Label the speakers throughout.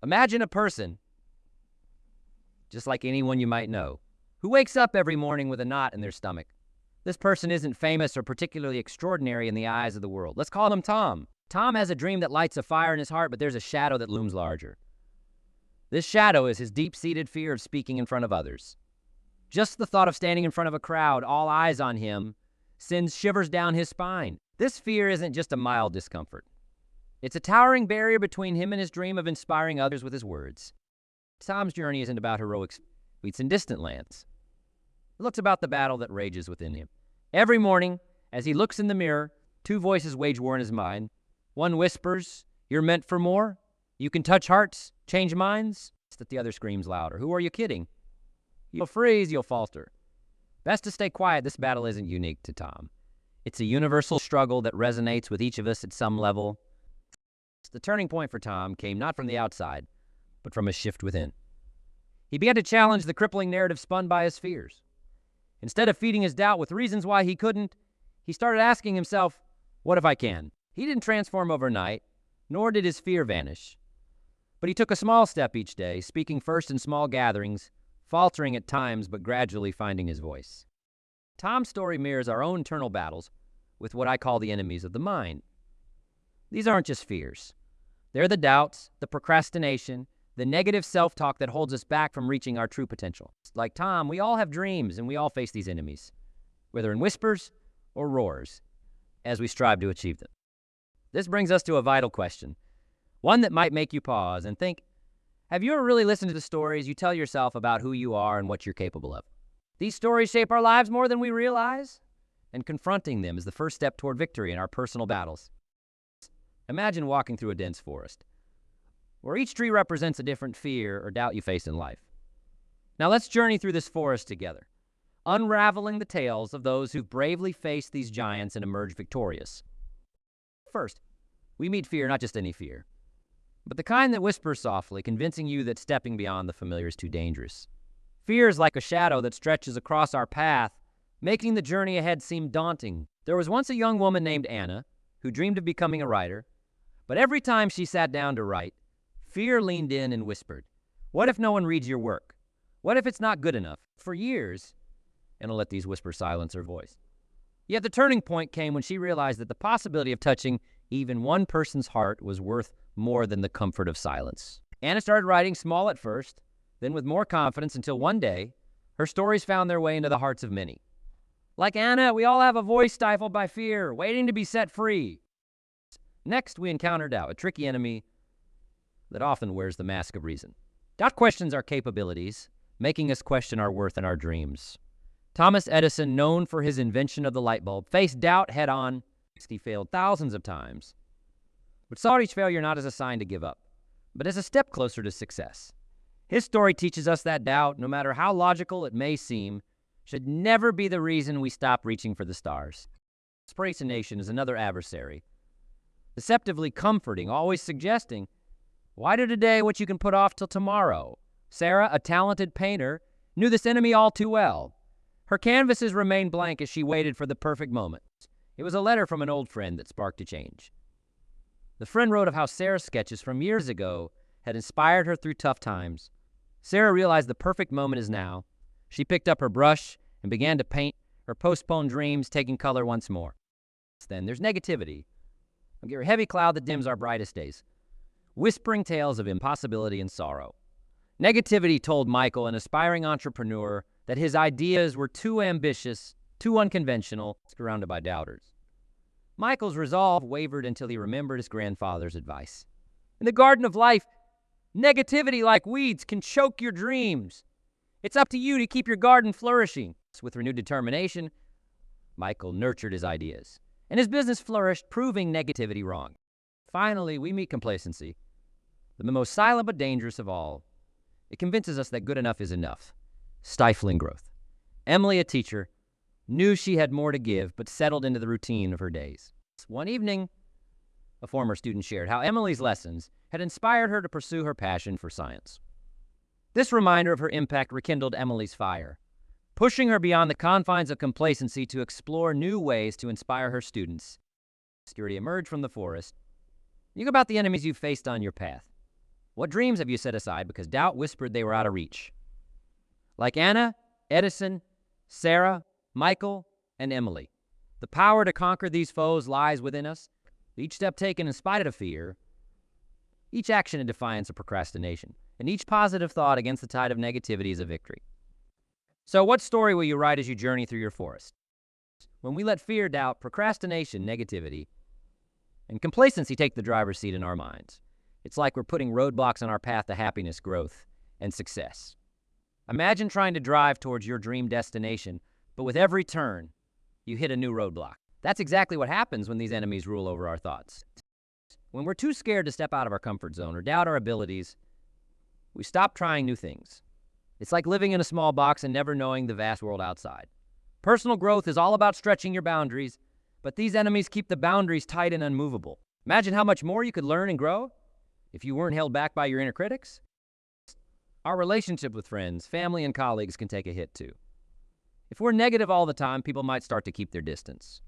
Speaker 1: Imagine a person, just like anyone you might know, who wakes up every morning with a knot in their stomach. This person isn't famous or particularly extraordinary in the eyes of the world. Let's call him Tom. Tom has a dream that lights a fire in his heart, but there's a shadow that looms larger. This shadow is his deep-seated fear of speaking in front of others. Just the thought of standing in front of a crowd, all eyes on him, sends shivers down his spine. This fear isn't just a mild discomfort. It's a towering barrier between him and his dream of inspiring others with his words. Tom's journey isn't about heroic feats in distant lands. It's about the battle that rages within him. Every morning, as he looks in the mirror, two voices wage war in his mind. One whispers, "You're meant for more. You can touch hearts, change minds." That the other screams louder, "Who are you kidding? You'll freeze, you'll falter." Best to stay quiet. This battle isn't unique to Tom. It's a universal struggle that resonates with each of us at some level. The turning point for Tom came not from the outside, but from a shift within. He began to challenge the crippling narrative spun by his fears. Instead of feeding his doubt with reasons why he couldn't, he started asking himself, "What if I can?" He didn't transform overnight, nor did his fear vanish. But he took a small step each day, speaking first in small gatherings, faltering at times, but gradually finding his voice. Tom's story mirrors our own internal battles with what I call the enemies of the mind. These aren't just fears. They're the doubts, the procrastination, the negative self-talk that holds us back from reaching our true potential. Like Tom, we all have dreams, and we all face these enemies, whether in whispers or roars, as we strive to achieve them. This brings us to a vital question, one that might make you pause and think, have you ever really listened to the stories you tell yourself about who you are and what you're capable of? These stories shape our lives more than we realize, and confronting them is the first step toward victory in our personal battles. Imagine walking through a dense forest, where each tree represents a different fear or doubt you face in life. Now let's journey through this forest together, unraveling the tales of those who've bravely faced these giants and emerged victorious. First, we meet fear, not just any fear, but the kind that whispers softly, convincing you that stepping beyond the familiar is too dangerous. Fear is like a shadow that stretches across our path, making the journey ahead seem daunting. There was once a young woman named Anna who dreamed of becoming a writer, but every time she sat down to write, fear leaned in and whispered, "What if no one reads your work? What if it's not good enough?" For years, Anna let these whispers silence her voice. Yet the turning point came when she realized that the possibility of touching even one person's heart was worth more than the comfort of silence. Anna started writing small at first, then with more confidence, until one day, her stories found their way into the hearts of many. Like Anna, we all have a voice stifled by fear, waiting to be set free. Next, we encounter doubt, a tricky enemy that often wears the mask of reason. Doubt questions our capabilities, making us question our worth and our dreams. Thomas Edison, known for his invention of the light bulb, faced doubt head-on. He failed thousands of times, but saw each failure not as a sign to give up, but as a step closer to success. His story teaches us that doubt, no matter how logical it may seem, should never be the reason we stop reaching for the stars. Procrastination is another adversary, deceptively comforting, always suggesting, "Why do today what you can put off till tomorrow?" Sarah, a talented painter, knew this enemy all too well. Her canvases remained blank as she waited for the perfect moment. It was a letter from an old friend that sparked a change. The friend wrote of how Sarah's sketches from years ago had inspired her through tough times. Sarah realized the perfect moment is now. She picked up her brush and began to paint her postponed dreams, taking color once more. Then there's negativity, a heavy cloud that dims our brightest days, whispering tales of impossibility and sorrow. Negativity told Michael, an aspiring entrepreneur, that his ideas were too ambitious, too unconventional, surrounded by doubters. Michael's resolve wavered until he remembered his grandfather's advice. In the garden of life, negativity, like weeds, can choke your dreams. It's up to you to keep your garden flourishing. With renewed determination, Michael nurtured his ideas, and his business flourished, proving negativity wrong. Finally, we meet complacency, the most silent but dangerous of all. It convinces us that good enough is enough, stifling growth. Emily, a teacher, knew she had more to give, but settled into the routine of her days. One evening, a former student shared how Emily's lessons had inspired her to pursue her passion for science. This reminder of her impact rekindled Emily's fire, pushing her beyond the confines of complacency to explore new ways to inspire her students. Security emerged from the forest. Think about the enemies you've faced on your path. What dreams have you set aside because doubt whispered they were out of reach? Like Anna, Edison, Sarah, Michael, and Emily, the power to conquer these foes lies within us. Each step taken in spite of fear, each action in defiance of procrastination, and each positive thought against the tide of negativity is a victory. So what story will you write as you journey through your forest? When we let fear, doubt, procrastination, negativity, and complacency take the driver's seat in our minds, it's like we're putting roadblocks on our path to happiness, growth, and success. Imagine trying to drive towards your dream destination, but with every turn, you hit a new roadblock. That's exactly what happens when these enemies rule over our thoughts. When we're too scared to step out of our comfort zone or doubt our abilities, we stop trying new things. It's like living in a small box and never knowing the vast world outside. Personal growth is all about stretching your boundaries, but these enemies keep the boundaries tight and unmovable. Imagine how much more you could learn and grow if you weren't held back by your inner critics. Our relationship with friends, family, and colleagues can take a hit too. If we're negative all the time, people might start to keep their distance.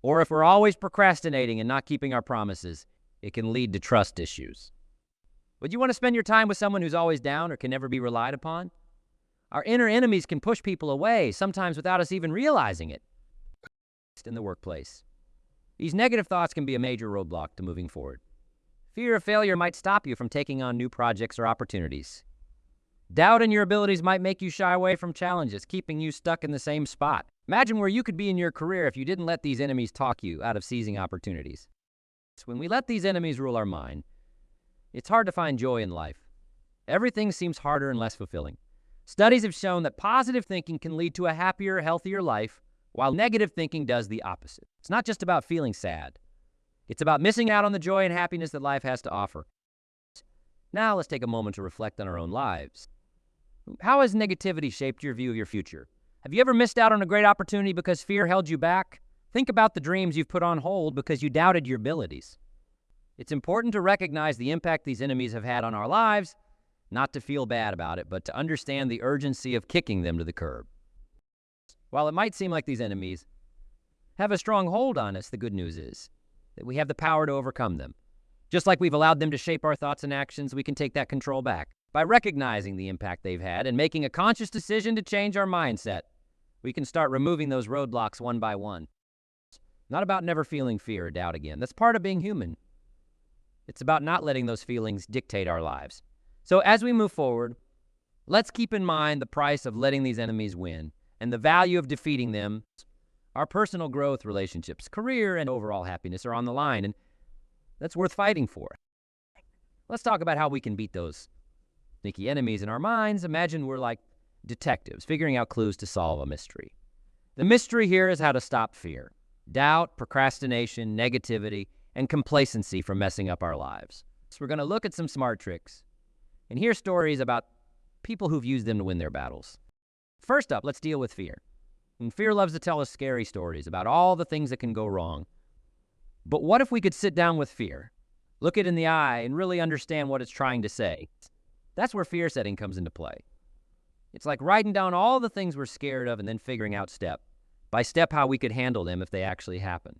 Speaker 1: Or if we're always procrastinating and not keeping our promises, it can lead to trust issues. Would you want to spend your time with someone who's always down or can never be relied upon? Our inner enemies can push people away, sometimes without us even realizing it. In the workplace, these negative thoughts can be a major roadblock to moving forward. Fear of failure might stop you from taking on new projects or opportunities. Doubt in your abilities might make you shy away from challenges, keeping you stuck in the same spot. Imagine where you could be in your career if you didn't let these enemies talk you out of seizing opportunities. When we let these enemies rule our mind, it's hard to find joy in life. Everything seems harder and less fulfilling. Studies have shown that positive thinking can lead to a happier, healthier life, while negative thinking does the opposite. It's not just about feeling sad. It's about missing out on the joy and happiness that life has to offer. Now let's take a moment to reflect on our own lives. How has negativity shaped your view of your future? Have you ever missed out on a great opportunity because fear held you back? Think about the dreams you've put on hold because you doubted your abilities. It's important to recognize the impact these enemies have had on our lives, not to feel bad about it, but to understand the urgency of kicking them to the curb. While it might seem like these enemies have a strong hold on us, the good news is that we have the power to overcome them. Just like we've allowed them to shape our thoughts and actions, we can take that control back. By recognizing the impact they've had and making a conscious decision to change our mindset, we can start removing those roadblocks one by one. It's not about never feeling fear or doubt again. That's part of being human. It's about not letting those feelings dictate our lives. So as we move forward, let's keep in mind the price of letting these enemies win and the value of defeating them. Our personal growth, relationships, career, and overall happiness are on the line, and that's worth fighting for. Let's talk about how we can beat those sneaky enemies in our minds. Imagine we're like detectives figuring out clues to solve a mystery. The mystery here is how to stop fear, doubt, procrastination, negativity, and complacency from messing up our lives. So we're going to look at some smart tricks and hear stories about people who've used them to win their battles. First up, let's deal with fear. And fear loves to tell us scary stories about all the things that can go wrong. But what if we could sit down with fear, look it in the eye, and really understand what it's trying to say? That's where fear setting comes into play. It's like writing down all the things we're scared of and then figuring out step by step how we could handle them if they actually happen.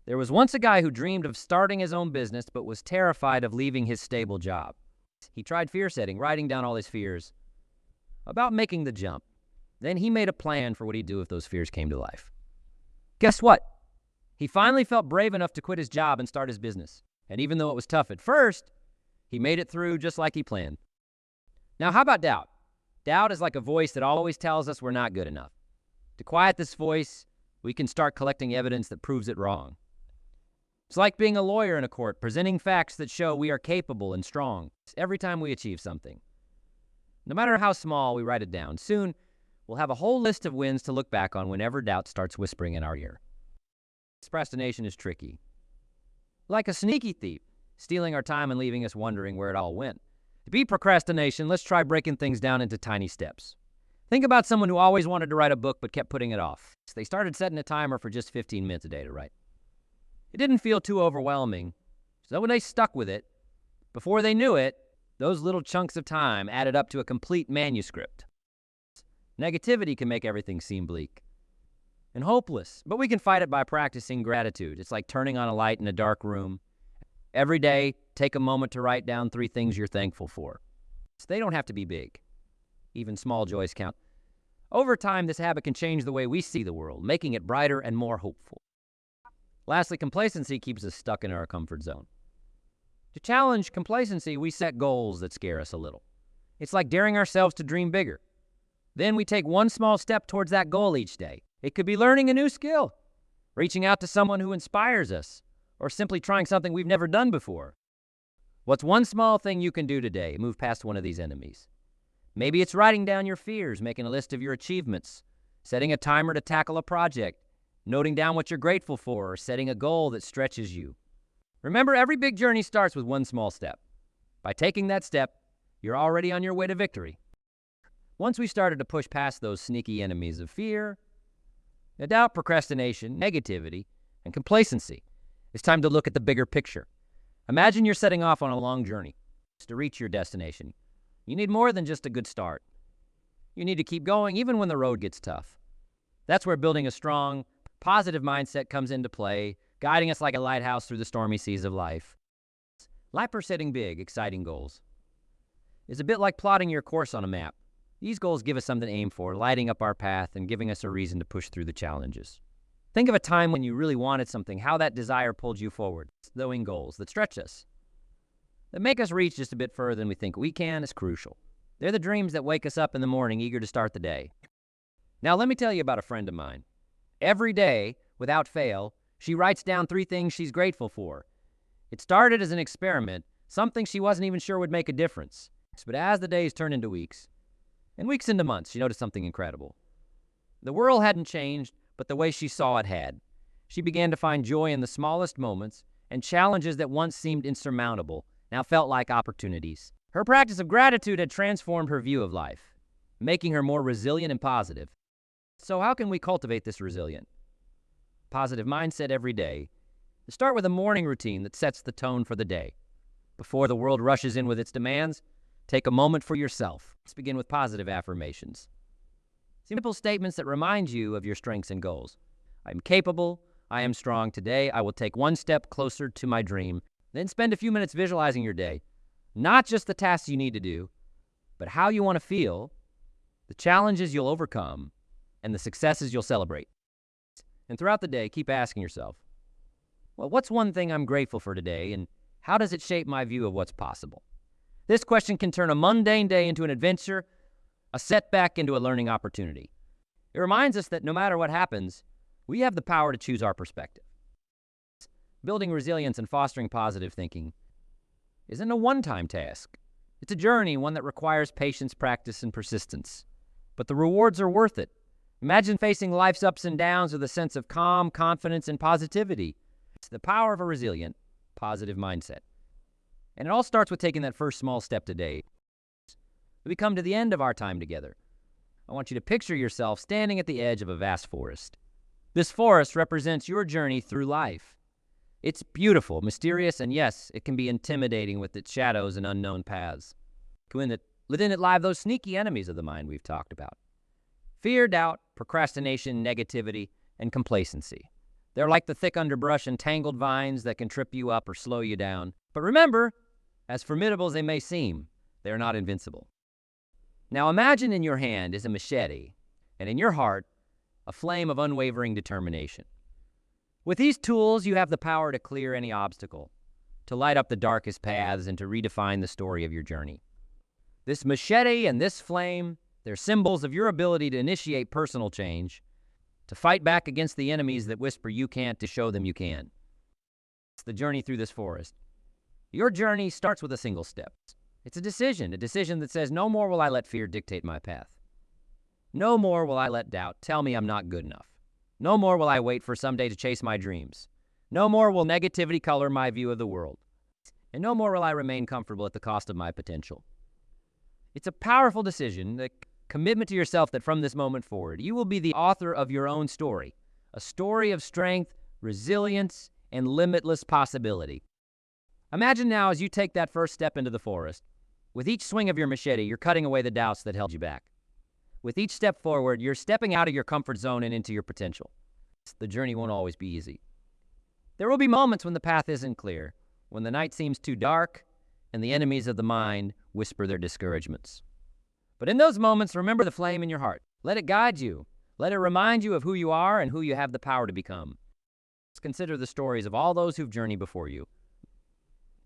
Speaker 1: There was once a guy who dreamed of starting his own business but was terrified of leaving his stable job. He tried fear setting, writing down all his fears about making the jump. Then he made a plan for what he'd do if those fears came to life. Guess what? He finally felt brave enough to quit his job and start his business. And even though it was tough at first, he made it through just like he planned. Now, how about doubt? Doubt is like a voice that always tells us we're not good enough. To quiet this voice, we can start collecting evidence that proves it wrong. It's like being a lawyer in a court, presenting facts that show we are capable and strong every time we achieve something. No matter how small, we write it down. Soon, we'll have a whole list of wins to look back on whenever doubt starts whispering in our ear. Procrastination is tricky. Like a sneaky thief, stealing our time and leaving us wondering where it all went. To beat procrastination, let's try breaking things down into tiny steps. Think about someone who always wanted to write a book but kept putting it off. They started setting a timer for just 15 minutes a day to write. It didn't feel too overwhelming, so when they stuck with it, before they knew it, those little chunks of time added up to a complete manuscript. Negativity can make everything seem bleak and hopeless, but we can fight it by practicing gratitude. It's like turning on a light in a dark room Every day, take a moment to write down 3 things you're thankful for. So they don't have to be big. Even small joys count. Over time, this habit can change the way we see the world, making it brighter and more hopeful. Lastly, complacency keeps us stuck in our comfort zone. To challenge complacency, we set goals that scare us a little. It's like daring ourselves to dream bigger. Then we take one small step towards that goal each day. It could be learning a new skill, reaching out to someone who inspires us, or simply trying something we've never done before. What's one small thing you can do today? Move past one of these enemies. Maybe it's writing down your fears, making a list of your achievements, setting a timer to tackle a project, noting down what you're grateful for, or setting a goal that stretches you. Remember, every big journey starts with one small step. By taking that step, you're already on your way to victory. Once we started to push past those sneaky enemies of fear, doubt, procrastination, negativity, and complacency, it's time to look at the bigger picture. Imagine you're setting off on a long journey. To reach your destination, you need more than just a good start. You need to keep going even when the road gets tough. That's where building a strong, positive mindset comes into play, guiding us like a lighthouse through the stormy seas of life. Life for setting big, exciting goals is a bit like plotting your course on a map. These goals give us something to aim for, lighting up our path and giving us a reason to push through the challenges. Think of a time when you really wanted something, how that desire pulled you forward. Knowing goals that stretch us, that make us reach just a bit further than we think we can, is crucial. They're the dreams that wake us up in the morning, eager to start the day. Now, let me tell you about a friend of mine. Every day, without fail, she writes down 3 things she's grateful for. It started as an experiment, something she wasn't even sure would make a difference. But as the days turned into weeks, and weeks into months, she noticed something incredible. The world hadn't changed, but the way she saw it had. She began to find joy in the smallest moments, and challenges that once seemed insurmountable now felt like opportunities. Her practice of gratitude had transformed her view of life, making her more resilient and positive. So how can we cultivate this resilient, positive mindset every day? Start with a morning routine that sets the tone for the day. Before the world rushes in with its demands, take a moment for yourself. Let's begin with positive affirmations. Simple statements that remind you of your strengths and goals. I am capable. I am strong. Today, I will take one step closer to my dream. Then spend a few minutes visualizing your day. Not just the tasks you need to do, but how you want to feel, the challenges you'll overcome, and the successes you'll celebrate. And throughout the day, keep asking yourself, well, what's one thing I'm grateful for today, and how does it shape my view of what's possible? This question can turn a mundane day into an adventure, a setback into a learning opportunity. It reminds us that no matter what happens, we have the power to choose our perspective. Building resilience and fostering positive thinking isn't a one-time task. It's a journey, one that requires patience, practice, and persistence. But the rewards are worth it. Imagine facing life's ups and downs with a sense of calm, confidence, and positivity. It's the power of a resilient, positive mindset. And it all starts with taking that first small step today. We come to the end of our time together. I want you to picture yourself standing at the edge of a vast forest. This forest represents your journey through life. It's beautiful, mysterious, and yes, it can be intimidating with its shadows and unknown paths. Within it lie those sneaky enemies of the mind we've talked about. Fear, doubt, procrastination, negativity, and complacency. They're like the thick underbrush and tangled vines that can trip you up or slow you down. But remember, as formidable as they may seem, they're not invincible. Now imagine in your hand is a machete, and in your heart, a flame of unwavering determination. With these tools, you have the power to clear any obstacle, to light up the darkest paths, and to redefine the story of your journey. This machete and this flame, they're symbols of your ability to initiate personal change, to fight back against the enemies that whisper you can't, to show them you can. It's the journey through this forest. Your journey starts with a single step. It's a decision that says, no more will I let fear dictate my path. No more will I let doubt tell me I'm not good enough. No more will I wait for someday to chase my dreams. No more will negativity color my view of the world. And no more will I remain comfortable at the cost of my potential. It's a powerful decision, the commitment to yourself that from this moment forward, you will be the author of your own story, a story of strength, resilience, and limitless possibility. Imagine now as you take that first step into the forest, with each swing of your machete, you're cutting away the doubts that held you back. With each step forward, you're stepping out of your comfort zone and into your potential. The journey won't always be easy. There will be moments when the path isn't clear, when the night seems too dark and the enemies of the mind whisper their discouragements. But in those moments, remember the flame in your heart. Let it guide you. Let it remind you of who you are and who you have the power to become. Let's consider the stories of all those who've journeyed before you.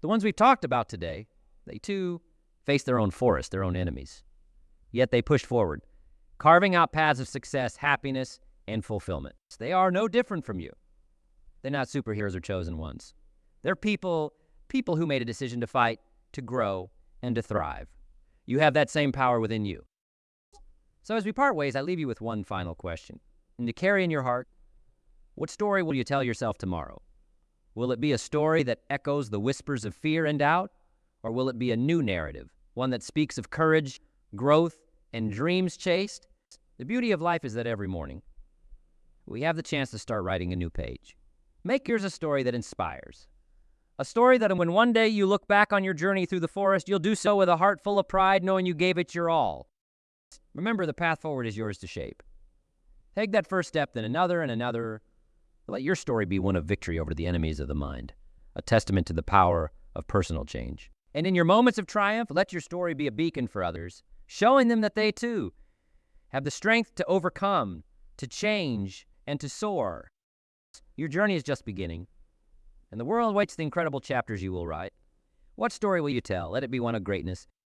Speaker 1: The ones we've talked about today, they too face their own forest, their own enemies. Yet they pushed forward, carving out paths of success, happiness, and fulfillment. They are no different from you. They're not superheroes or chosen ones. They're people who made a decision to fight, to grow, and to thrive. You have that same power within you. So as we part ways, I leave you with one final question. And to carry in your heart, what story will you tell yourself tomorrow? Will it be a story that echoes the whispers of fear and doubt? Or will it be a new narrative, one that speaks of courage, growth, and dreams chased? The beauty of life is that every morning, we have the chance to start writing a new page. Make yours a story that inspires. A story that when one day you look back on your journey through the forest, you'll do so with a heart full of pride, knowing you gave it your all. Remember, the path forward is yours to shape. Take that first step, then another and another. Let your story be one of victory over the enemies of the mind, a testament to the power of personal change. And in your moments of triumph, let your story be a beacon for others, showing them that they too have the strength to overcome, to change, and to soar. Your journey is just beginning, and the world waits the incredible chapters you will write. What story will you tell? Let it be one of greatness,